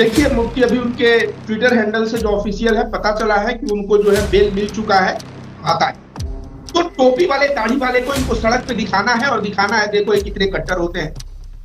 देखिए मुफ्ती अभी उनके ट्विटर हैंडल से जो ऑफिशियल है पता चला है कि उनको जो है बेल मिल चुका है। आता है तो टोपी वाले दाढ़ी वाले को इनको सड़क पे दिखाना है और दिखाना है देखो ये कितने कट्टर होते हैं।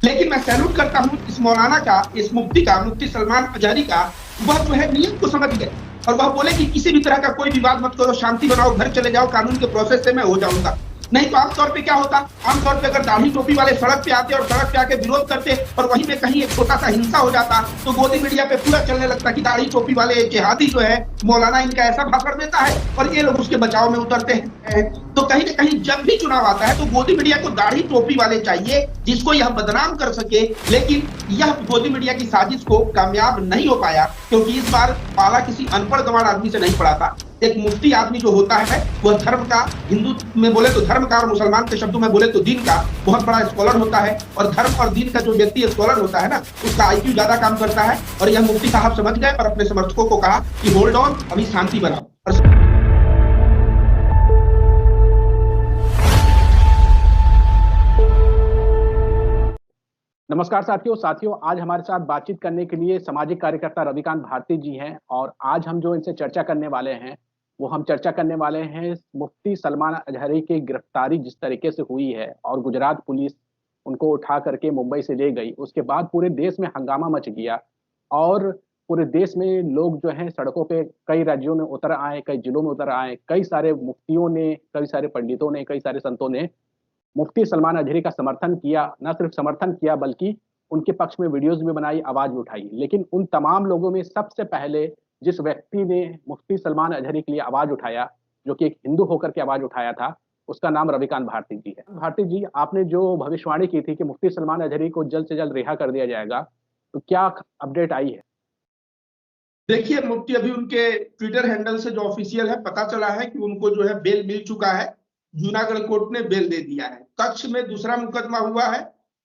लेकिन मैं सैल्यूट करता हूं इस मौलाना का, इस मुफ्ती का, मुफ्ती सलमान अजहरी का। वह जो है नियम को समझ गए और वह बोले कि किसी भी तरह का कोई विवाद मत करो, शांति बनाओ, घर चले जाओ, कानून के प्रोसेस से मैं हो जाऊंगा। नहीं तो आमतौर पे क्या होता, आमतौर पे अगर दाढ़ी टोपी वाले सड़क पे आते और सड़क पे आके विरोध करते और वहीं में कहीं एक छोटा सा हिंसा हो जाता तो गोदी मीडिया पे पूरा चलने लगता कि दाढ़ी टोपी वाले जिहादी जो है मौलाना इनका ऐसा भाषण देता है और ये लोग उसके बचाव में उतरते हैं। तो कहीं ना कहीं जब भी चुनाव आता है तो गोदी मीडिया को दाढ़ी टोपी वाले चाहिए जिसको यह बदनाम कर सके। लेकिन यह गोदी मीडिया की साजिश को कामयाब नहीं हो पाया क्योंकि इस बार पाला किसी अनपढ़ गंवार आदमी से नहीं पड़ा था। एक मुफ्ती आदमी जो होता है वह धर्म का, हिंदू में बोले तो धर्म का और मुसलमान के शब्दों में बोले तो दीन का बहुत बड़ा स्कॉलर होता है। और धर्म और दीन का जो व्यक्ति स्कॉलर होता है ना, उसका आईक्यू ज्यादा काम करता है। और यह मुफ्ती साहब समझ गए और अपने समर्थकों को कहा कि होल्ड ऑन, अभी शांति बनाओ। नमस्कार साथियों, आज हमारे साथ बातचीत करने के लिए सामाजिक कार्यकर्ता रविकांत भारती जी हैं। और आज हम जो इनसे चर्चा करने वाले हैं वो हम चर्चा करने वाले हैं मुफ्ती सलमान अजहरी की गिरफ्तारी जिस तरीके से हुई है और गुजरात पुलिस उनको उठा करके मुंबई से ले गई, उसके बाद पूरे देश में हंगामा मच गया और पूरे देश में लोग जो हैं सड़कों पे कई राज्यों में उतर आए, कई जिलों में उतर आए। कई सारे मुफ्तियों ने, कई सारे पंडितों ने, कई सारे संतों ने मुफ्ती सलमान अजहरी का समर्थन किया। न सिर्फ समर्थन किया बल्कि उनके पक्ष में वीडियोज भी बनाई, आवाज भी उठाई। लेकिन उन तमाम लोगों में सबसे पहले जिस व्यक्ति ने मुफ्ती सलमान अजहरी के लिए आवाज उठाया, जो कि एक हिंदू होकर के आवाज उठाया था, उसका नाम रविकांत भारती जी है। भारती जी, आपने जो भविष्यवाणी की थी कि मुफ्ती सलमान अजहरी को जल्द से जल्द रिहा कर दिया जाएगा, तो क्या अपडेट आई है? देखिए मुफ्ती अभी उनके ट्विटर हैंडल से जो ऑफिशियल है पता चला है कि उनको जो है बेल मिल चुका है। जूनागढ़ कोर्ट ने बेल दे दिया है। कच्छ में दूसरा मुकदमा हुआ है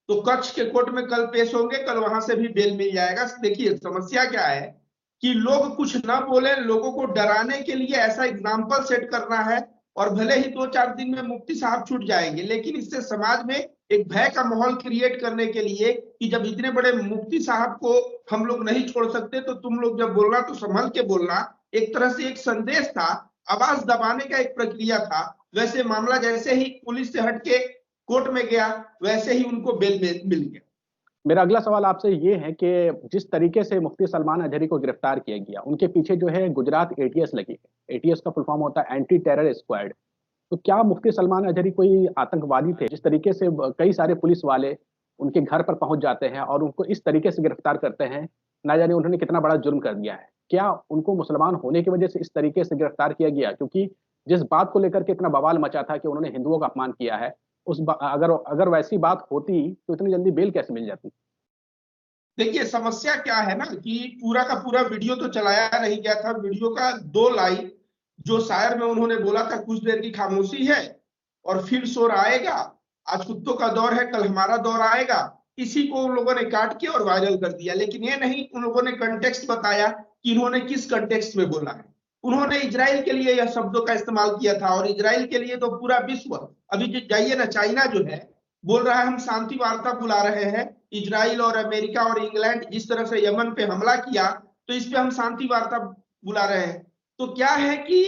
तो कच्छ के कोर्ट में कल पेश होंगे, कल वहां से भी बेल मिल जाएगा। देखिए समस्या क्या है कि लोग कुछ ना बोले, लोगों को डराने के लिए ऐसा एग्जाम्पल सेट करना है और भले ही 2-4 दिन में मुफ्ती साहब छूट जाएंगे, लेकिन इससे समाज में एक भय का माहौल क्रिएट करने के लिए कि जब इतने बड़े मुफ्ती साहब को हम लोग नहीं छोड़ सकते तो तुम लोग जब बोलना तो संभल के बोलना। एक तरह से एक संदेश था, आवाज दबाने का एक प्रक्रिया था। वैसे मामला जैसे ही पुलिस से हटके कोर्ट में गया वैसे ही उनको बेल मिल गया। मेरा अगला सवाल आपसे ये है कि जिस तरीके से मुफ्ती सलमान अजहरी को गिरफ्तार किया गया, उनके पीछे जो है गुजरात एटीएस लगी है। एटीएस का फुल फॉर्म होता है एंटी टेरर स्क्वाड। तो क्या मुफ्ती सलमान अजहरी कोई आतंकवादी थे? जिस तरीके से कई सारे पुलिस वाले उनके घर पर पहुंच जाते हैं और उनको इस तरीके से गिरफ्तार करते हैं, ना जाने उन्होंने कितना बड़ा जुर्म कर दिया है। क्या उनको मुसलमान होने की वजह से इस तरीके से गिरफ्तार किया गया? क्योंकि जिस बात को लेकर के इतना बवाल मचा था कि उन्होंने हिंदुओं का अपमान किया है, अगर अगर वैसी बात होती तो इतनी जल्दी बेल कैसे मिल जाती? देखिए समस्या क्या है ना कि पूरा का पूरा वीडियो तो चलाया नहीं गया था। वीडियो का 2 लाइन जो शायर में उन्होंने बोला था, कुछ देर की खामोशी है और फिर शोर आएगा, आज कुत्तों का दौर है, कल हमारा दौर आएगा, इसी को उन लोगों ने काट के और वायरल कर दिया। लेकिन ये नहीं उन लोगों ने कंटेक्स्ट बताया कि इन्होंने किस कंटेक्स्ट में बोला है। उन्होंने इजराइल के लिए यह शब्दों का इस्तेमाल किया था और इजराइल के लिए तो पूरा विश्व, अभी जो जाइए ना, चाइना जो है बोल रहा है हम शांति वार्ता बुला रहे हैं। इजराइल और अमेरिका और इंग्लैंड जिस तरह से यमन पे हमला किया तो इस पे हम शांति वार्ता बुला रहे हैं। तो क्या है कि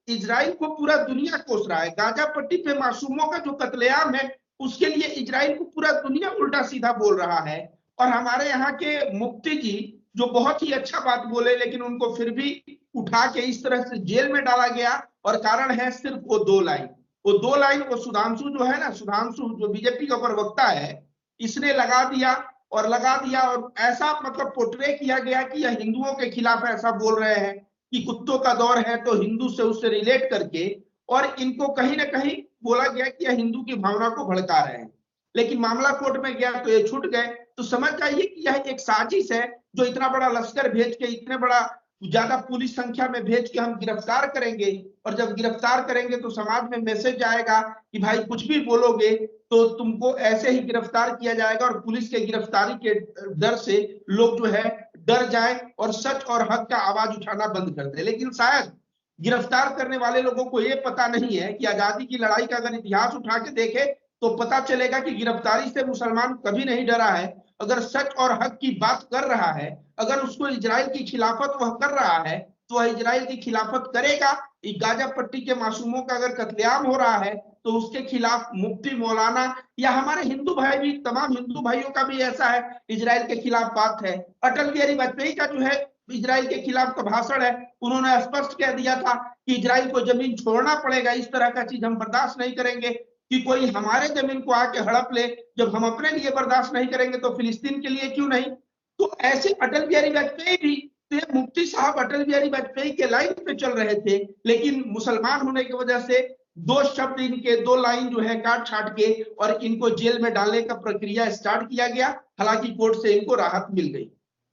इजराइल को पूरा दुनिया कोस रहा है। गाजा पट्टी पे मासूमों का जो कत्लेआम है उसके लिए इजराइल को पूरा दुनिया उल्टा सीधा बोल रहा है। और हमारे यहाँ के मुफ्ती जी जो बहुत ही अच्छा बात बोले, लेकिन उनको फिर भी उठा के इस तरह से जेल में डाला गया और कारण है सिर्फ वो 2 लाइन। वो 2 लाइन वो सुधांशु जो है ना, सुधांशु जो बीजेपी का प्रवक्ता है, इसने लगा दिया और ऐसा मतलब पोर्ट्रे किया गया कि यह हिंदुओं के खिलाफ ऐसा बोल रहे हैं कि कुत्तों का दौर है, तो हिंदू से उससे रिलेट करके और इनको कहीं ना कहीं बोला गया कि यह हिंदू की भावना को भड़का रहे हैं। लेकिन मामला कोर्ट में गया तो ये छूट गए। तो समझ जाइए कि यह एक साजिश है जो इतना बड़ा लश्कर भेज के, इतने बड़ा ज्यादा पुलिस संख्या में भेज के हम गिरफ्तार करेंगे। और जब गिरफ्तार करेंगे तो समाज में मैसेज जाएगा कि भाई कुछ भी बोलोगे तो तुमको ऐसे ही गिरफ्तार किया जाएगा। और पुलिस के गिरफ्तारी के डर से लोग जो है डर जाए और सच और हक का आवाज उठाना बंद कर दे। लेकिन शायद गिरफ्तार करने वाले लोगों को यह पता नहीं है कि आजादी की लड़ाई का अगर इतिहास उठा के देखे तो पता चलेगा कि गिरफ्तारी से मुसलमान कभी नहीं डरा है। अगर सच और हक की बात कर रहा है अगर उसको इजराइल की खिलाफत वह कर रहा है तो वह इजराइल की खिलाफत करेगा। गाजा पट्टी के मासूमों का अगर कत्लेआम हो रहा है तो उसके खिलाफ मुफ्ती मौलाना या हमारे हिंदू भाई भी, तमाम हिंदू भाइयों का भी ऐसा है, इजराइल के खिलाफ बात है। अटल बिहारी वाजपेयी का जो है इजराइल के खिलाफ का भाषण है, उन्होंने स्पष्ट कह दिया था कि इजराइल को जमीन छोड़ना पड़ेगा, इस तरह का चीज हम बर्दाश्त नहीं करेंगे कि कोई हमारे जमीन को आके हड़प ले। जब हम अपने लिए बर्दाश्त नहीं करेंगे तो फिलिस्तीन के लिए क्यों नहीं। तो ऐसे अटल बिहारी वाजपेयी भी, तो मुफ्ती साहब अटल बिहारी वाजपेयी के लाइन पे चल रहे थे, लेकिन मुसलमान होने की वजह से दो शब्द इनके, दो लाइन जो है काट छाट के और इनको जेल में डालने का प्रक्रिया स्टार्ट किया गया। हालांकि कोर्ट से इनको राहत मिल गई।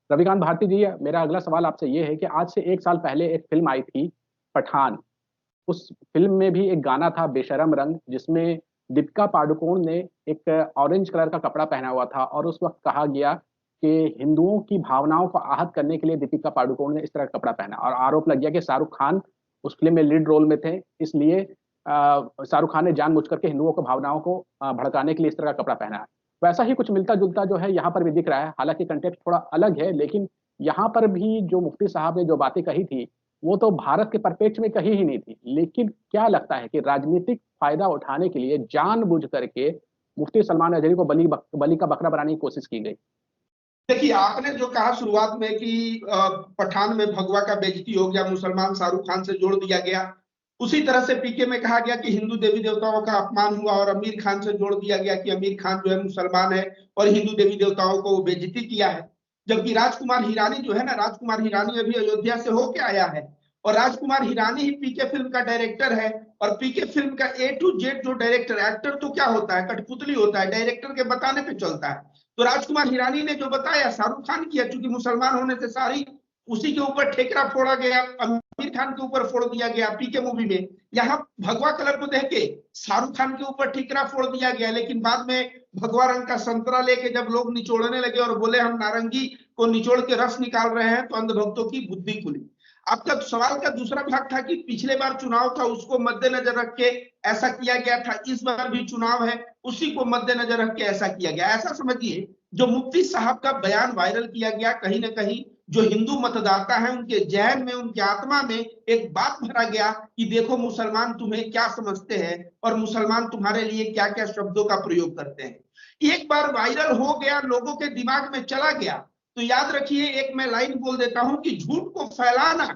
रविकांत भारती जी, मेरा अगला सवाल आपसे ये है कि आज से 1 साल पहले एक फिल्म आई थी पठान। उस फिल्म में भी एक गाना था बेशरम रंग, जिसमें दीपिका पादुकोण ने एक ऑरेंज कलर का कपड़ा पहना हुआ था और उस वक्त कहा गया कि हिंदुओं की भावनाओं को आहत करने के लिए दीपिका पादुकोण ने इस तरह का कपड़ा पहना, और आरोप लग गया कि शाहरुख खान उस फिल्म में लीड रोल में थे, इसलिए शाहरुख खान ने जानबूझ करके हिंदुओं को भावनाओं को भड़काने के लिए इस तरह का कपड़ा पहना है। वैसा ही कुछ मिलता जुलता जो है यहाँ पर भी दिख रहा है, हालांकि कंटेक्स्ट थोड़ा अलग है, लेकिन यहाँ पर भी जो मुफ्ती साहब ने जो बातें कही थी वो तो भारत के परिप्रेक्ष्य में कही ही नहीं थी। लेकिन क्या लगता है कि राजनीतिक फायदा उठाने के लिए जानबूझ करके मुफ्ती सलमान अजहरी को बली का बकरा बनाने की कोशिश की गई? देखिए, आपने जो कहा शुरुआत में कि पठान में भगवा का बेइज्जती हो गया, मुसलमान शाहरुख खान से जोड़ दिया गया, उसी तरह से पीके में कहा गया कि हिंदू देवी देवताओं का अपमान हुआ और आमिर खान से जोड़ दिया गया कि आमिर खान जो है मुसलमान है और हिंदू देवी देवताओं को बेइज्जती किया है। जबकि राजकुमार हिरानी जो है ना, राजकुमार हिरानी अभी अयोध्या से होके आया है और राजकुमार हिरानी ही पीके फिल्म का डायरेक्टर है। और पीके फिल्म का A to Z जो डायरेक्टर, एक्टर तो क्या होता है, कठपुतली होता है, डायरेक्टर के बताने पे चलता है। तो राजकुमार हिरानी ने जो बताया शाहरुख खान किया, चूंकि मुसलमान होने से सारी उसी के ऊपर ठेकरा फोड़ा गया, आमिर खान के ऊपर फोड़ दिया गया पीके मूवी में। यहाँ भगवा कलर को देख के शाहरुख खान के ऊपर ठेकरा फोड़ दिया गया, लेकिन बाद में भगवा रंग का संतरा लेके जब लोग निचोड़ने लगे और बोले हम नारंगी को निचोड़ के रस निकाल रहे हैं, तो अंधभक्तों की बुद्धि खुली। आपका सवाल का दूसरा भाग था कि पिछले बार चुनाव था उसको मद्देनजर रख के ऐसा किया गया था, इस बार भी चुनाव है उसी को मद्देनजर रख के ऐसा किया गया। ऐसा समझिए, जो मुफ्ती साहब का बयान वायरल किया गया, कहीं ना कहीं जो हिंदू मतदाता है उनके जहन में, उनके आत्मा में एक बात भरा गया कि देखो मुसलमान तुम्हें क्या समझते हैं और मुसलमान तुम्हारे लिए क्या क्या शब्दों का प्रयोग करते हैं। एक बार वायरल हो गया, लोगों के दिमाग में चला गया, तो याद रखिए, एक मैं लाइन बोल देता हूं कि झूठ को फैलाना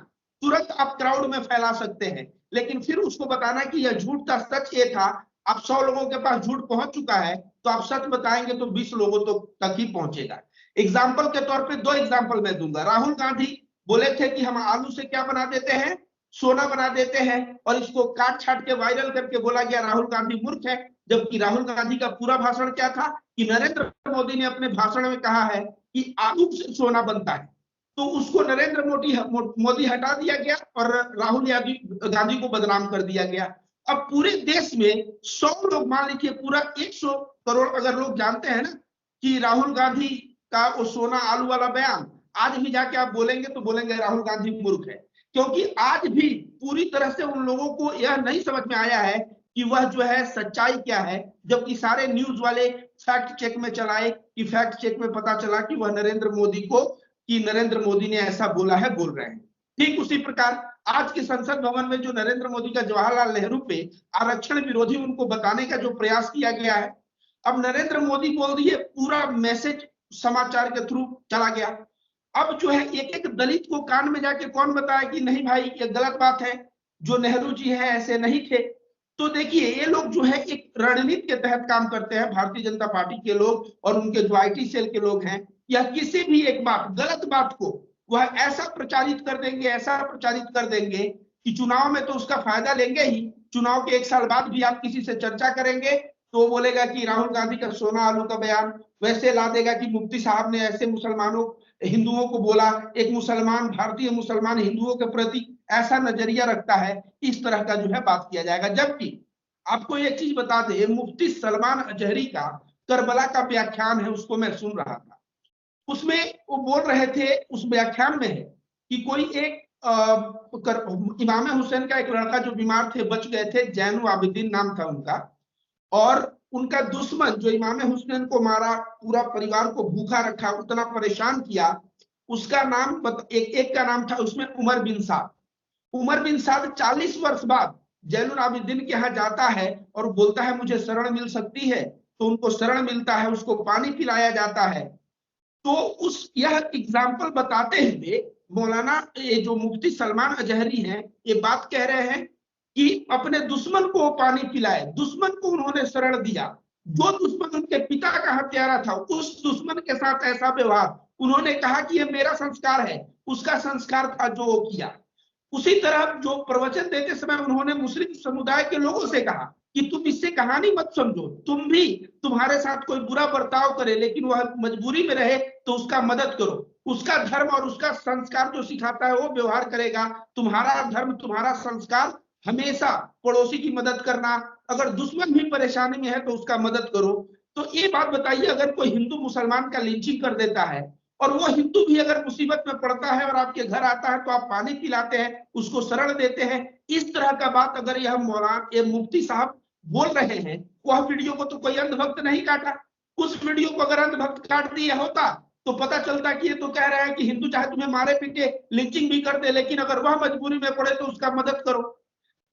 तुरंत आप क्राउड में फैला सकते हैं, लेकिन फिर उसको बताना कि यह झूठ था, सच ये था। अब 100 लोगों के पास झूठ पहुंच चुका है, तो आप सच बताएंगे तो 20 लोगों तक ही पहुंचेगा। एग्जाम्पल के तौर पे 2 एग्जाम्पल मैं दूंगा। राहुल गांधी बोले थे कि हम आलू से क्या बना देते हैं, सोना बना देते हैं, और इसको काट छाट के वायरल करके बोला गया राहुल गांधी मूर्ख है। जबकि राहुल गांधी का पूरा भाषण क्या था कि नरेंद्र मोदी ने अपने भाषण में कहा है कि आलू से सोना बनता है, तो उसको नरेंद्र मोदी हटा दिया गया और राहुल गांधी को बदनाम कर दिया गया। अब पूरे देश में 100 लोग, मान लीजिए पूरा 100 करोड़ अगर लोग जानते हैं ना कि राहुल गांधी का वो सोना आलू वाला बयान, आज भी जाके आप बोलेंगे तो बोलेंगे राहुल गांधी मूर्ख है, क्योंकि आज भी पूरी तरह से उन लोगों को यह नहीं समझ में आया है कि वह जो है सच्चाई क्या है। जबकि सारे न्यूज वाले फैक्ट चेक में चलाए कि फैक्ट चेक में पता चला कि वह नरेंद्र मोदी ने ऐसा बोला है, बोल रहे हैं। ठीक उसी प्रकार आज के संसद भवन में जो नरेंद्र मोदी का जवाहरलाल नेहरू पे आरक्षण विरोधी उनको बताने का जो प्रयास किया गया है, अब नरेंद्र मोदी बोल दिए, पूरा मैसेज समाचार के थ्रू चला गया। अब जो है एक एक दलित को कान में जाके कौन बताया कि नहीं भाई ये गलत बात है, जो नेहरू जी है ऐसे नहीं थे। तो देखिए, ये लोग जो है एक रणनीति के तहत काम करते हैं, भारतीय जनता पार्टी के लोग और उनके जो IT सेल के लोग हैं, या किसी भी एक बात, गलत बात को वह ऐसा प्रचारित कर देंगे, ऐसा प्रचारित कर देंगे कि चुनाव में तो उसका फायदा लेंगे ही, चुनाव के 1 साल बाद भी आप किसी से चर्चा करेंगे तो वो बोलेगा कि राहुल गांधी का सोना आलू का बयान, वैसे ला देगा कि मुफ्ती साहब ने ऐसे मुसलमानों हिंदुओं को बोला। एक मुसलमान, भारतीय मुसलमान हिंदुओं के प्रति ऐसा नजरिया रखता है, इस तरह का जो है बात किया जाएगा। जबकि आपको एक चीज बता दें, मुफ्ती सलमान अजहरी का करबला का व्याख्यान है, उसको मैं सुन रहा था, उसमें वो बोल रहे थे, उस व्याख्यान में है कि कोई एक इमाम हुसैन का एक लड़का जो बीमार थे, बच गए थे, जैनुल आबिदीन नाम था उनका, और उनका दुश्मन जो इमाम हुसैन को मारा, पूरा परिवार को भूखा रखा, उतना परेशान किया, उसका नाम एक का नाम था उसमें उमर बिन साद। उमर बिन साद 40 वर्ष बाद जैनुल आबिदीन के यहाँ जाता है और बोलता है मुझे शरण मिल सकती है, तो उनको शरण मिलता है, उसको पानी पिलाया जाता है। तो उस यह एग्जाम्पल बताते हुए मौलाना ये जो मुफ्ती सलमान अजहरी हैं ये बात कह रहे हैं कि अपने दुश्मन को पानी पिलाए, दुश्मन को उन्होंने शरण दिया। जो दुश्मन उनके पिता का हत्यारा था उस दुश्मन के साथ ऐसा व्यवहार, उन्होंने कहा कि ये मेरा संस्कार है, उसका संस्कार था जो वो किया। उसी तरह जो प्रवचन देते समय उन्होंने मुस्लिम समुदाय के लोगों से कहा कि तुम इससे कहानी मत समझो, तुम भी, तुम्हारे साथ कोई बुरा बर्ताव करे लेकिन वह मजबूरी में रहे तो उसका मदद करो, उसका धर्म और उसका संस्कार जो सिखाता है वो व्यवहार करेगा। तुम्हारा धर्म, तुम्हारा संस्कार हमेशा पड़ोसी की मदद करना, अगर दुश्मन भी परेशानी में है तो उसका मदद करो। तो ये बात बताइए, अगर कोई हिंदू मुसलमान का लिंचिंग कर देता है और वो हिंदू भी अगर मुसीबत में पड़ता है और आपके घर आता है तो आप पानी पिलाते हैं, उसको शरण देते हैं, इस तरह का बात अगर यह मौलाना ये मुफ्ती साहब बोल रहे हैं, वह वीडियो को तो कोई अंधभक्त नहीं काटा। उस वीडियो को अगर अंधभक्त काट दिया होता तो पता चलता कि ये तो कह रहा है कि हिंदू चाहे तुम्हें मारे पीटे लिंचिंग भी कर दे, लेकिन अगर वह मजबूरी में पड़े तो उसका मदद करो।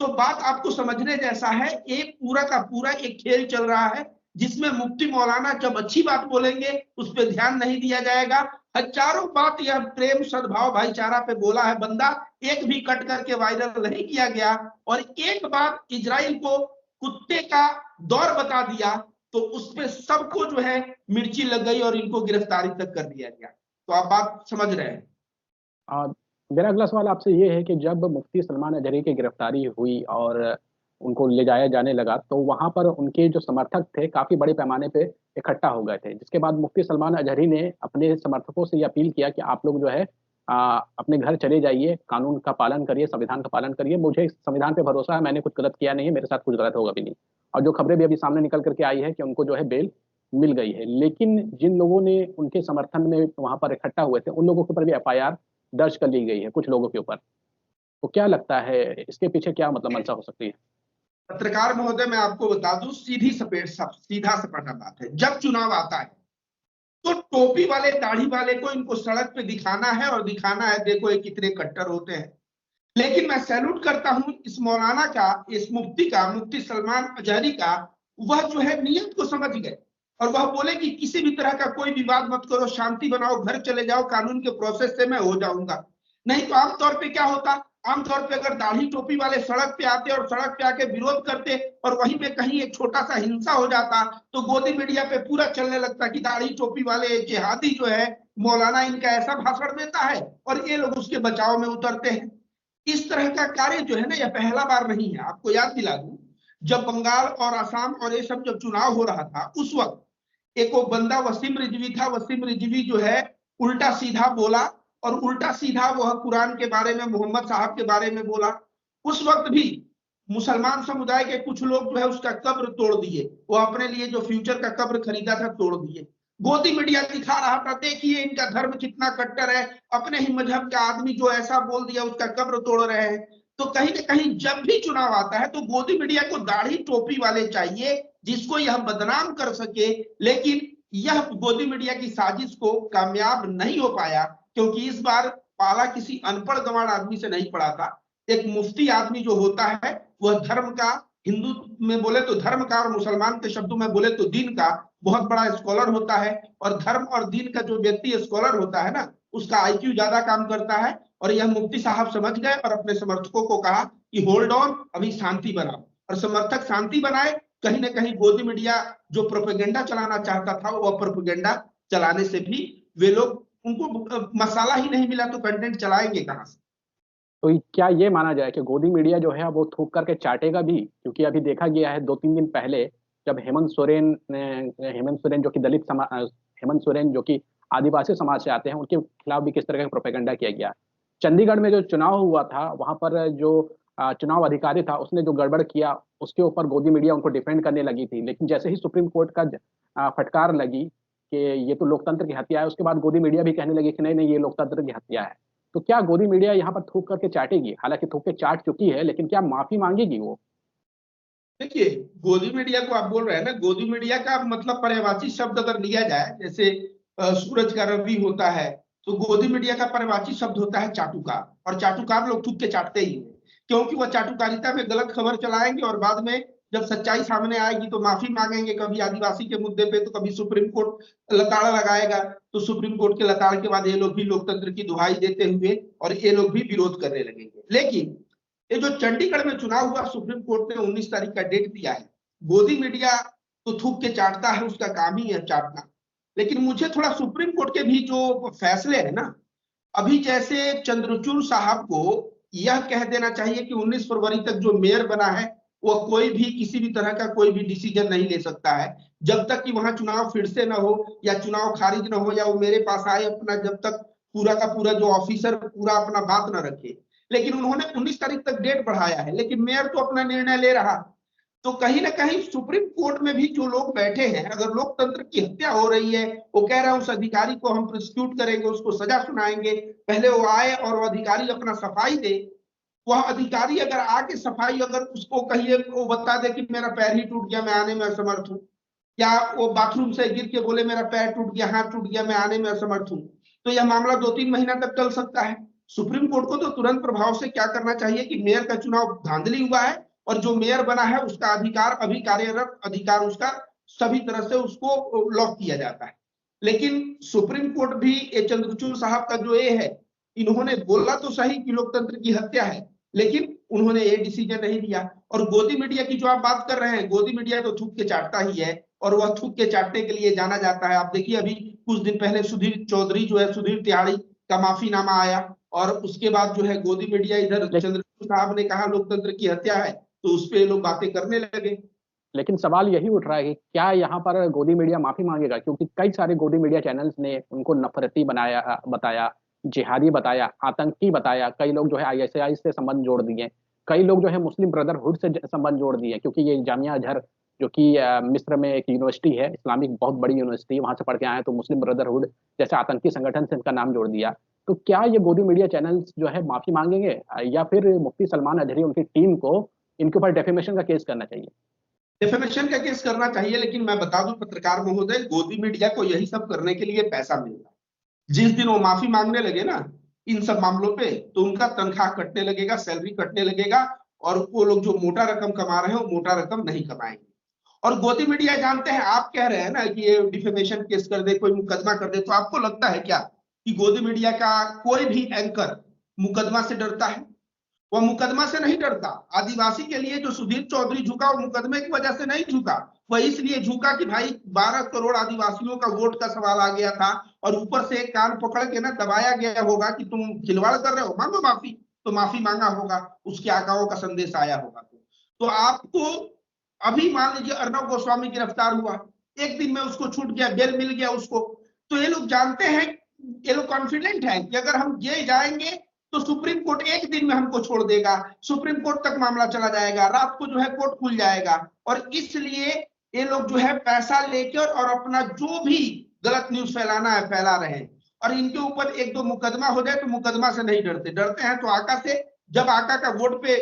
तो बात आपको समझने जैसा है, एक पूरा का पूरा एक खेल चल रहा है जिसमें मुफ्ती मौलाना जब अच्छी बात बोलेंगे उस पर ध्यान नहीं दिया जाएगा। हजारों बात यह प्रेम सद्भाव भाईचारा पे बोला है बंदा, एक भी कट करके वायरल नहीं किया गया। और एक बात इजराइल को कुत्ते का दौर बता दिया तो उसपे सबको जो है मिर्ची लग गई और इनको गिरफ्तारी तक कर दिया गया। तो आप बात समझ रहे हैं। मेरा अगला सवाल आपसे ये है कि जब मुफ्ती सलमान अजहरी की गिरफ्तारी हुई और उनको ले जाया जाने लगा तो वहां पर उनके जो समर्थक थे काफी बड़े पैमाने पे इकट्ठा हो गए थे, जिसके बाद मुफ्ती सलमान अजहरी ने अपने समर्थकों से ये अपील किया कि आप लोग जो है अपने घर चले जाइए, कानून का पालन करिए, संविधान का पालन करिए, मुझे इस संविधान पे भरोसा है, मैंने कुछ गलत किया नहीं है, मेरे साथ कुछ गलत होगा भी नहीं। और जो खबरें भी अभी सामने निकल करके आई है कि उनको जो है बेल मिल गई है। लेकिन जिन लोगों ने उनके समर्थन में वहां पर इकट्ठा हुए थे उन लोगों के ऊपर भी FIR दर्ज कर ली गई है कुछ लोगों के ऊपर। तो क्या लगता है इसके पीछे क्या मतलब मंशा हो सकती है? पत्रकार महोदय, मैं आपको बता दूं, सीधा सपाटा बात है, जब चुनाव आता है तो टोपी वाले दाढ़ी वाले को इनको सड़क पे दिखाना है और दिखाना है देखो ये कितने कट्टर होते हैं। लेकिन मैं सैल्यूट करता हूं इस मौलाना का, इस मुफ्ती का, मुफ्ती सलमान अजहरी का, वह जो है नियत को समझ गए और वह बोले कि किसी भी तरह का कोई विवाद मत करो, शांति बनाओ, घर चले जाओ, कानून के प्रोसेस से मैं हो जाऊंगा। नहीं तो आमतौर पे क्या होता, आमतौर पे अगर दाढ़ी टोपी वाले सड़क पे आते और सड़क पे आके विरोध करते और वहीं पे कहीं एक छोटा सा हिंसा हो जाता तो गोदी मीडिया पे पूरा चलने लगता कि दाढ़ी टोपी वाले जिहादी जो है मौलाना इनका ऐसा भाषण देता है और ये लोग उसके बचाव में उतरते हैं। इस तरह का कार्य जो है ना, यह पहला बार नहीं है। आपको याद दिला दूं, जब बंगाल और असम और ये सब जब चुनाव हो रहा था उस वक्त एक वो बंदा वसीम रिजवी था, वसीम रिजवी जो है उल्टा सीधा बोला और उल्टा सीधा वह कुरान के बारे में, मोहम्मद साहब के बारे में बोला। उस वक्त भी मुसलमान समुदाय के कुछ लोग जो है उसका कब्र तोड़ दिए, वो अपने लिए जो फ्यूचर का कब्र खरीदा था तोड़ दिए। गोदी मीडिया दिखा रहा था देखिए इनका धर्म कितना कट्टर है, अपने ही मजहब का आदमी जो ऐसा बोल दिया उसका कब्र तोड़ रहे हैं। तो कहीं ना कहीं जब भी चुनाव आता है तो गोदी मीडिया को दाढ़ी टोपी वाले चाहिए जिसको यह बदनाम कर सके। लेकिन यह गोदी मीडिया की साजिश को कामयाब नहीं हो पाया क्योंकि इस बार पाला किसी अनपढ़ गंवार आदमी से नहीं पड़ा था। एक मुफ्ती आदमी जो होता है वह धर्म का, हिंदू में बोले तो धर्म का और मुसलमान के शब्दों में बोले तो दीन का बहुत बड़ा स्कॉलर होता है। और धर्म और दीन का जो व्यक्ति स्कॉलर होता है ना, उसका IQ ज्यादा काम करता है। और यह मुफ्ती साहब समझ गए और अपने समर्थकों को कहा कि होल्ड ऑन, अभी शांति बनाओ। और समर्थक शांति बनाए, कहीं ना कहीं गोदी मीडिया जो प्रोपेगेंडा चलाना चाहता था वह प्रोपेगेंडा चलाने से भी वे लोग, उनको मसाला ही नहीं मिला तो कंटेंट चलाएंगे कहां से। तो क्या ये माना जाए कि गोदी मीडिया जो है वो थूक करके चाटेगा भी? क्योंकि अभी देखा गया है 2-3 दिन पहले जब हेमंत सोरेन जो कि हेमंत सोरेन जो कि आदिवासी समाज से आते हैं उनके खिलाफ भी किस तरह का प्रोपेगेंडा किया गया। चंडीगढ़ में जो चुनाव हुआ था वहां पर जो चुनाव अधिकारी था उसने जो गड़बड़ किया उसके ऊपर गोदी मीडिया उनको डिफेंड करने लगी थी, लेकिन जैसे ही सुप्रीम कोर्ट का फटकार लगी कि ये तो लोकतंत्र की हत्या है, उसके बाद गोदी मीडिया भी कहने लगी कि नहीं नहीं ये लोकतंत्र की हत्या है। तो क्या गोदी मीडिया यहाँ पर थूक करके चाटेगी? हालांकि थूक के चाट चुकी है, लेकिन क्या माफी मांगेगी वो? देखिए, गोदी मीडिया को आप बोल रहे हैं ना, गोदी मीडिया का मतलब पर्यायवाची शब्द अगर लिया जाए, जैसे सूरज का रवि होता है तो गोदी मीडिया का पर्यवाची शब्द होता है चाटुकार, और चाटुकार लोग थूक के चाटते ही हैं, क्योंकि वह चाटुकारिता में गलत खबर चलाएंगे और बाद में जब सच्चाई सामने आएगी तो माफी मांगेंगे, कभी आदिवासी के मुद्दे पे तो कभी सुप्रीम कोर्ट लताड़ लगाएगा, तो सुप्रीम कोर्ट के लताड़ के बाद ये लोग भी लोकतंत्र की दुहाई देते हुए और ये लोग भी विरोध करने लगेंगे। लेकिन ये जो चंडीगढ़ में चुनाव हुआ, सुप्रीम कोर्ट ने 19 तारीख का डेट दिया है। गोदी मीडिया तो थूक के चाटता है, उसका काम ही है चाटना, लेकिन मुझे थोड़ा सुप्रीम कोर्ट के भी जो फैसले है ना, अभी जैसे चंद्रचूड़ साहब को यह कह देना चाहिए कि 19 फरवरी तक जो मेयर बना है वह कोई भी किसी भी तरह का कोई भी डिसीजन नहीं ले सकता है, जब तक कि वहां चुनाव फिर से न हो या चुनाव खारिज न हो या वो मेरे पास आए अपना, जब तक पूरा का पूरा जो ऑफिसर पूरा अपना बात न रखे। लेकिन उन्होंने 19 तारीख तक डेट बढ़ाया है, लेकिन मेयर तो अपना निर्णय ले रहा। तो कहीं ना कहीं सुप्रीम कोर्ट में भी जो लोग बैठे हैं, अगर लोकतंत्र की हत्या हो रही है, वो कह रहा है उस अधिकारी को हम प्रोसिक्यूट करेंगे, उसको सजा सुनाएंगे, पहले वो आए और वो अधिकारी अपना सफाई दे। वह अधिकारी अगर आके सफाई, अगर उसको कहिए, वो बता दे कि मेरा पैर ही टूट गया, मैं आने में असमर्थ हूं, या वो बाथरूम से गिर के बोले मेरा पैर टूट गया, हाथ टूट गया, मैं आने में असमर्थ हूं, तो यह मामला 2-3 महीना तक चल सकता है। सुप्रीम कोर्ट को तो तुरंत प्रभाव से क्या करना चाहिए कि मेयर का चुनाव धांधली हुआ है और जो मेयर बना है उसका अधिकार, अभी कार्यरत अधिकार उसका सभी तरह से उसको लॉक किया जाता है। लेकिन सुप्रीम कोर्ट भी ये चंद्रचूड़ साहब का जो ये है, इन्होंने बोला तो सही कि लोकतंत्र की हत्या है, लेकिन उन्होंने ये डिसीजन नहीं दिया। और गोदी मीडिया की जो आप बात कर रहे हैं, गोदी मीडिया तो थूक के चाटता ही है और वह थूक के चाटने के लिए जाना जाता है। आप देखिए अभी कुछ दिन पहले सुधीर चौधरी जो है, सुधीर तिहाड़ी का माफीनामा आया और उसके बाद जो है गोदी मीडिया इधर चंद्रचूड़ साहब ने कहा लोकतंत्र की हत्या है, तो उस पर लोग बातें करने लगे। लेकिन सवाल यही उठ रहा है कि क्या यहाँ पर गोदी मीडिया माफी मांगेगा, क्योंकि कई सारे गोदी मीडिया चैनल्स ने उनको नफरती बताया, जिहादी बताया, आतंकी बताया। कई लोग जो है आईएसआई से संबंध जोड़ दिए, कई लोग जो है मुस्लिम ब्रदरहुड से संबंध जोड़ दिए, क्योंकि ये जामिया अजहर जो कि मिस्र में एक यूनिवर्सिटी है, इस्लामिक बहुत बड़ी यूनिवर्सिटी है, वहां से पढ़ के आए हैं, तो मुस्लिम ब्रदरहुड जैसे आतंकी संगठन से इनका नाम जोड़ दिया। तो क्या ये गोदी मीडिया चैनल्स जो है माफी मांगेंगे, या फिर मुफ्ती सलमान अजहरी उनकी टीम को इनके ऊपर डेफेमेशन का केस करना चाहिए? डिफेमेशन का केस करना चाहिए, लेकिन मैं बता दूं पत्रकार महोदय, गोदी मीडिया को यही सब करने के लिए पैसा मिल रहा है। जिस दिन वो माफी मांगने लगे ना इन सब मामलों पे, तो उनका तनख्वाह कटने लगेगा, सैलरी कटने लगेगा, और वो लोग जो मोटा रकम कमा रहे हैं वो मोटा रकम नहीं कमाएंगे। और गोदी मीडिया जानते हैं, आप कह रहे हैं ना कि ये डिफेमेशन केस कर दे, कोई मुकदमा कर दे, तो आपको लगता है क्या कि गोदी मीडिया का कोई भी एंकर मुकदमा से डरता है? वह मुकदमा से नहीं डरता। आदिवासी के लिए जो सुधीर चौधरी झुका, वो मुकदमे की वजह से नहीं झुका, वह इसलिए झुका कि भाई 12 करोड़ आदिवासियों का वोट का सवाल आ गया था और ऊपर से एक कान पकड़ के ना दबाया गया होगा कि तुम खिलवाड़ कर रहे हो, मांगो माफी, तो माफी मांगा होगा, उसके आकाओं का संदेश आया होगा। तो आपको अभी मान लीजिए अर्नब गोस्वामी गिरफ्तार हुआ, एक दिन में उसको छूट गया, बेल मिल गया उसको, तो ये लोग जानते हैं, ये लोग कॉन्फिडेंट है कि अगर हम जेल जाएंगे तो सुप्रीम कोर्ट एक दिन में हमको छोड़ देगा, सुप्रीम कोर्ट तक मामला चला जाएगा, रात को जो है कोर्ट खुल जाएगा। और इसलिए ये लोग जो है पैसा लेकर और अपना जो भी गलत न्यूज फैलाना है फैला रहे हैं। और इनके ऊपर 1-2 मुकदमा हो जाए तो मुकदमा से नहीं डरते, डरते हैं तो आका से। जब आका का वोट पे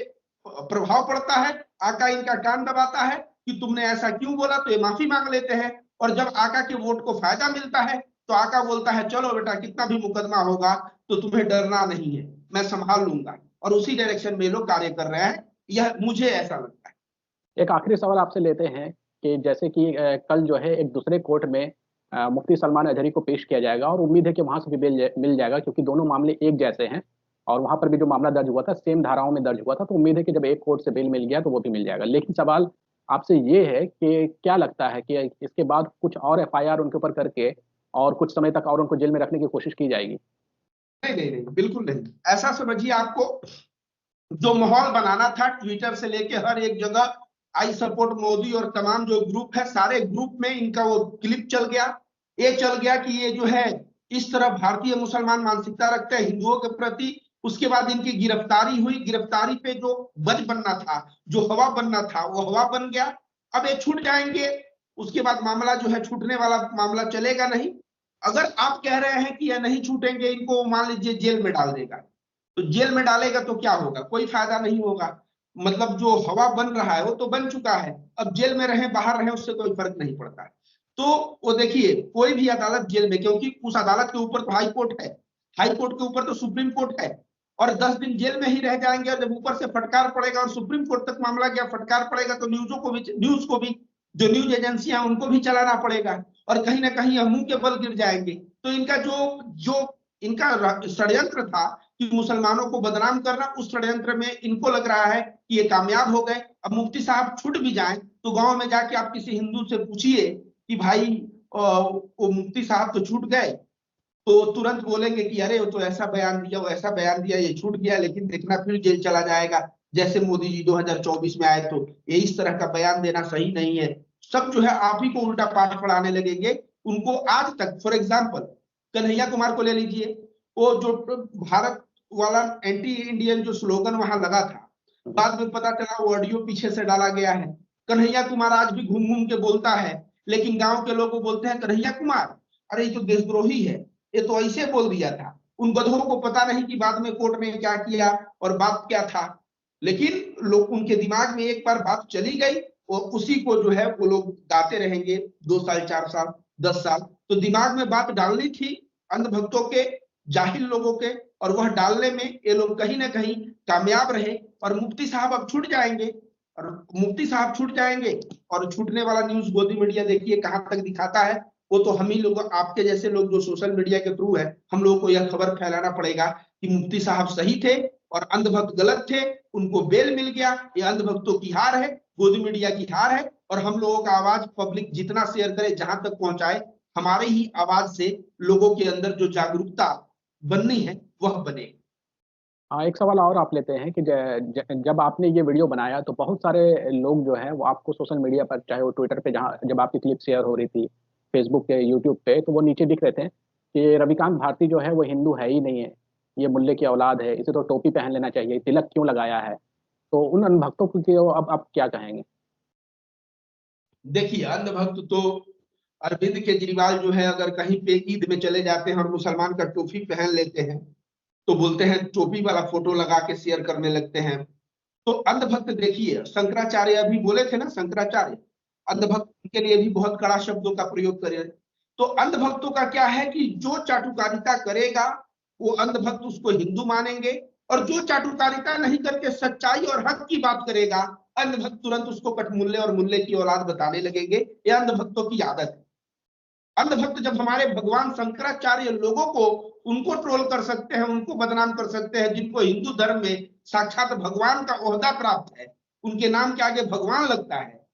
प्रभाव पड़ता है, आका इनका कान दबाता है कि तुमने ऐसा क्यों बोला, तो ये माफी मांग लेते हैं। और जब आका के वोट को फायदा मिलता है तो आका बोलता है चलो बेटा कितना भी मुकदमा होगा तो तुम्हें डरना नहीं है, मैं संभाल लूंगा। और उसी डायरेक्शन में लोग कार्य कर रहे हैं, यह मुझे ऐसा लगता है। एक आखिरी सवाल आपसे लेते हैं कि जैसे कि कल जो है एक दूसरे कोर्ट में मुफ्ती सलमान अजहरी को पेश किया जाएगा, और उम्मीद है कि वहां से भी बेल मिल जाएगा, क्योंकि दोनों मामले एक जैसे हैं और वहां पर भी जो मामला दर्ज हुआ था सेम धाराओं में दर्ज हुआ था। तो उम्मीद है कि जब एक कोर्ट से बेल मिल गया तो वो भी मिल जाएगा। लेकिन सवाल आपसे ये है कि क्या लगता है कि इसके बाद कुछ और एफआईआर उनके ऊपर करके और कुछ समय तक और उनको जेल में रखने की कोशिश की जाएगी? नहीं नहीं नहीं, बिल्कुल नहीं। ऐसा समझिए, आपको जो माहौल बनाना था ट्विटर से लेके हर एक जगह, आई सपोर्ट मोदी और तमाम जो ग्रुप है, सारे ग्रुप में इनका वो क्लिप चल गया। ये चल गया कि ये जो है इस तरह भारतीय मुसलमान मानसिकता रखते हैं हिंदुओं के प्रति। उसके बाद इनकी गिरफ्तारी हुई, गिरफ्तारी पे जो बज बनना था, जो हवा बनना था, वो हवा बन गया। अब ये छूट जाएंगे, उसके बाद मामला जो है छूटने वाला मामला चलेगा नहीं। अगर आप कह रहे हैं कि यह नहीं छूटेंगे, इनको मान लीजिए जेल में डाल देगा, तो जेल में डालेगा तो क्या होगा? कोई फायदा नहीं होगा। मतलब जो हवा बन रहा है वो तो बन चुका है, अब जेल में रहे बाहर रहे उससे कोई फर्क नहीं पड़ता है। तो वो देखिए कोई भी अदालत जेल में, क्योंकि उस अदालत के ऊपर तो हाई कोर्ट है, हाई कोर्ट के ऊपर तो सुप्रीम कोर्ट है, और 10 दिन जेल में ही रह जाएंगे। और जब ऊपर से फटकार पड़ेगा और सुप्रीम कोर्ट तक मामला गया, फटकार पड़ेगा, तो न्यूज को भी जो न्यूज एजेंसियां उनको भी चलाना पड़ेगा, और कहीं ना कहीं मुंह के बल गिर जाएंगे। तो इनका जो जो इनका षड्यंत्र था कि मुसलमानों को बदनाम करना, उस षड्यंत्र में इनको लग रहा है कि ये कामयाब हो गए। अब मुफ्ती साहब छूट भी जाएं तो गांव में जाके आप किसी हिंदू से पूछिए कि भाई वो मुफ्ती साहब तो छूट गए, तो तुरंत बोलेंगे कि अरे वो तो ऐसा बयान दिया, वो ऐसा बयान दिया, ये छूट गया, लेकिन देखना फिर जेल चला जाएगा। जैसे मोदी जी 2024 में आए तो ये इस तरह का बयान देना सही नहीं है। सब जो है आप ही को उल्टा पाठ पढ़ाने लगेंगे। उनको आज तक, फॉर एग्जाम्पल कन्हैया कुमार को ले लीजिए, वो जो भारत वाला एंटी इंडियन जो स्लोगन वहां लगा था, बाद में पता चला वो ऑडियो पीछे से डाला गया है। कन्हैया कुमार आज भी घूम घूम के बोलता है, लेकिन गांव के लोग बोलते हैं कन्हैया कुमार, अरे ये तो देशद्रोही है, ये तो ऐसे बोल दिया था। उन गधों को पता नहीं कि बाद में कोर्ट ने क्या किया और बात क्या था, लेकिन लोग उनके दिमाग में एक बार बात चली गई और उसी को जो है वो लोग गाते रहेंगे 2 साल, 4 साल, 10 साल। तो दिमाग में बात डालनी थी अंधभक्तों के, जाहिल लोगों के, और वह डालने में ये लोग कहीं ना कहीं कामयाब रहे। और मुफ्ती साहब अब छूट जाएंगे, और मुफ्ती साहब छूट जाएंगे, और छूटने वाला न्यूज गोदी मीडिया देखिए कहां तक दिखाता है। वो तो हम ही लोग, आपके जैसे लोग जो सोशल मीडिया के थ्रू है, हम लोगों को यह खबर फैलाना पड़ेगा कि मुफ्ती साहब सही थे और अंधभक्त गलत थे, उनको बेल मिल गया। ये अंधभक्तों की हार है, गोदी मीडिया की हार है, और हम लोगों का आवाज पब्लिक जितना शेयर करे, जहां तक पहुंचाए, हमारे ही आवाज से लोगों के अंदर जो जागरूकता बननी है वह बने। हाँ, एक सवाल और आप लेते हैं कि जब आपने ये वीडियो बनाया तो बहुत सारे लोग जो हैं वो आपको सोशल मीडिया पर, चाहे वो ट्विटर पे, जहाँ जब आपकी क्लिप शेयर हो रही थी, फेसबुक पे, यूट्यूब पे, तो वो नीचे दिख रहे थे कि रविकांत भारती जो है वो हिंदू है ही नहीं है, ये मुल्ले की औलाद है, इसे तो टोपी पहन लेना चाहिए, तिलक क्यों लगाया है। तो उन अनभक्तों के अब आप क्या कहेंगे? देखिए अंधभक्त तो अरविंद केजरीवाल जो है, अगर कहीं पे ईद में चले जाते हैं और मुसलमान का टोपी पहन लेते हैं, तो बोलते हैं टोपी वाला फोटो लगा के शेयर करने लगते हैं। तो अंधभक्त देखिए, शंकराचार्य अभी बोले थे ना, शंकराचार्य अंधभक्त के लिए भी बहुत कड़ा शब्दों का प्रयोग करे। तो अंधभक्तों का क्या है कि जो चाटुकारिता करेगा वो अंधभक्त उसको हिंदू मानेंगे, और जो चाटुकारिता नहीं करके सच्चाई और हक की बात करेगा, अंधभक्त तुरंत उसको कटमुल्ले और मुल्ले की औलाद बताने लगेंगे। ये अंधभक्तों की आदत है। अंधभक्त जब हमारे भगवान शंकराचार्य लोगों को, उनको ट्रोल कर सकते हैं, उनको बदनाम कर सकते हैं, जिनको हिंदू धर्म में साक्षात भगवान का ओहदा प्राप्त है, उनके नाम के आगे भगवान लगता है,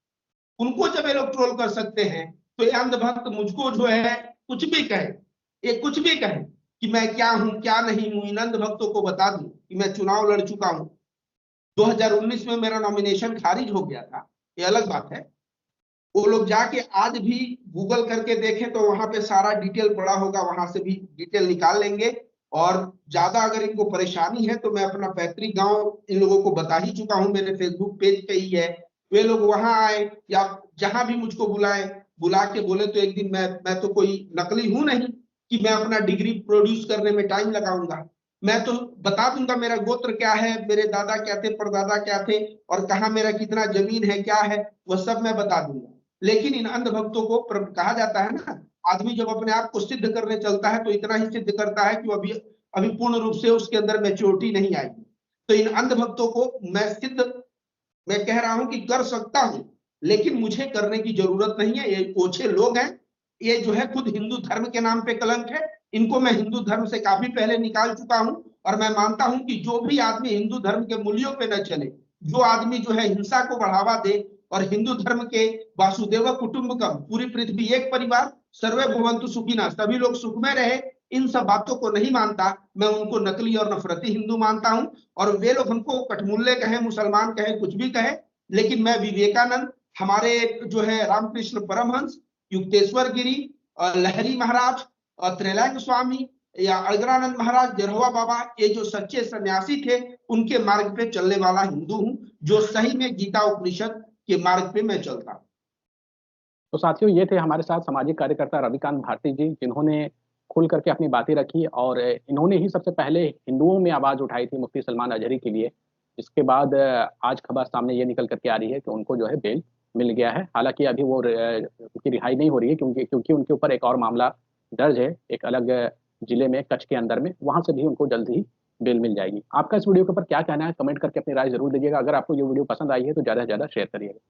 उनको जब ये लोग ट्रोल कर सकते हैं, तो ये अंधभक्त मुझको जो है कुछ भी कहे, ये कुछ भी कहे कि मैं क्या हूं क्या नहीं हूं, इन अंधभक्तों को बता दूं कि मैं चुनाव लड़ चुका हूं। 2019 में मेरा नॉमिनेशन खारिज हो गया था, ये अलग बात है। वो लोग जाके आज भी गूगल करके देखें तो वहां पे सारा डिटेल पड़ा होगा, वहां से भी डिटेल निकाल लेंगे। और ज्यादा अगर इनको परेशानी है तो मैं अपना पैतृक गांव इन लोगों को बता ही चुका हूं, मेरे फेसबुक पेज पे ही है। वे लोग वहां आए या जहां भी मुझको बुलाए, बुला के बोले तो एक दिन मैं तो कोई नकली हूं नहीं कि मैं अपना डिग्री प्रोड्यूस करने में टाइम लगाऊंगा। मैं तो बता दूंगा मेरा गोत्र क्या है, मेरे दादा क्या थे, परदादा क्या थे, और कहाँ मेरा कितना जमीन है, क्या है, वह सब मैं बता दूंगा। लेकिन इन अंधभक्तों को कहा जाता है ना, आदमी जब अपने आप को सिद्ध करने चलता है तो इतना ही सिद्ध करता है कि वो अभी अभी पूर्ण रूप से उसके अंदर मैच्योरिटी नहीं आई। तो इन अंधभक्तों को मैं कह रहा हूं कि कर सकता हूं, लेकिन मुझे करने की जरूरत नहीं है। ये ओछे लोग हैं, ये जो है खुद हिंदू धर्म के नाम पे कलंक है। इनको मैं हिंदू धर्म से काफी पहले निकाल चुका हूं, और मैं मानता हूं कि जो भी आदमी हिंदू धर्म के मूल्यों पे न चले, जो आदमी जो है हिंसा को बढ़ावा दे, और हिंदू धर्म के वासुदेव कुटुंबकम, पूरी पृथ्वी एक परिवार, सर्वे भवन्तु सुखिनः, सभी लोग सुख में रहे, इन सब बातों को नहीं मानता, मैं उनको नकली और नफरती हिंदू मानता हूं। और वे लोग हमको कठमुल्ले कहे, मुसलमान कहे, कुछ भी कहे, लेकिन मैं विवेकानंद, हमारे जो है रामकृष्ण परमहंस, युक्तेश्वर गिरी, लहरी महाराज, त्रैलंग स्वामी, या अग्रानंद महाराज, जरहुआ बाबा, ये जो सच्चे सन्यासी थे, उनके मार्ग पे चलने वाला हिंदू हूं, जो सही में गीता उपनिषद के मार्ग पे मैं चलता हूं। तो साथियों, ये थे हमारे साथ सामाजिक कार्यकर्ता रविकांत भारती जी, जिन्होंने खुल करके अपनी बातें रखी, और इन्होंने ही सबसे पहले हिंदुओं में आवाज उठाई थी मुफ्ती सलमान अजहरी के लिए। इसके बाद आज खबर सामने ये निकल करके आ रही है कि उनको जो है बेल मिल गया है। हालांकि अभी वो उनकी रिहाई नहीं हो रही है, क्योंकि क्योंकि उनके ऊपर एक और मामला दर्ज है, एक अलग जिले में, कच्छ के अंदर में, वहां से भी उनको जल्द ही बेल मिल जाएगी। आपका इस वीडियो के ऊपर क्या कहना है, कमेंट करके अपनी राय जरूर दीजिएगा। अगर आपको ये वीडियो पसंद आई है तो ज्यादा से ज्यादा शेयर करिएगा।